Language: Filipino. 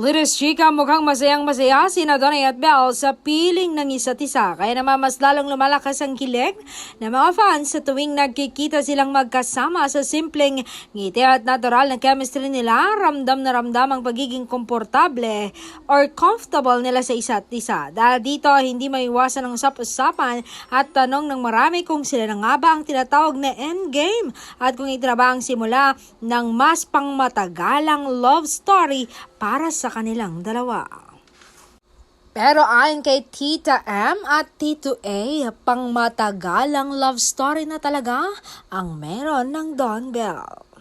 Little Chica, mukhang masayang-masaya sina Donay at Belle sa piling ng isa't isa. Kaya naman mas lalong lumalakas ang kilig ng mga fans sa tuwing nagkikita silang magkasama sa simpleng ngiti at natural na chemistry nila. Ramdam na ramdam ang pagiging komportable or comfortable nila sa isa't isa. Dahil dito, hindi maiwasan ang usap-usapan at tanong ng marami kung sila na nga ba ang tinatawag na endgame at kung ito na ba ang simula ng mas pangmatagalang love story para sa kanilang dalawa. Pero ayon kay Tita M at Tito A, pangmatagalang love story na talaga ang meron ng Don Bell.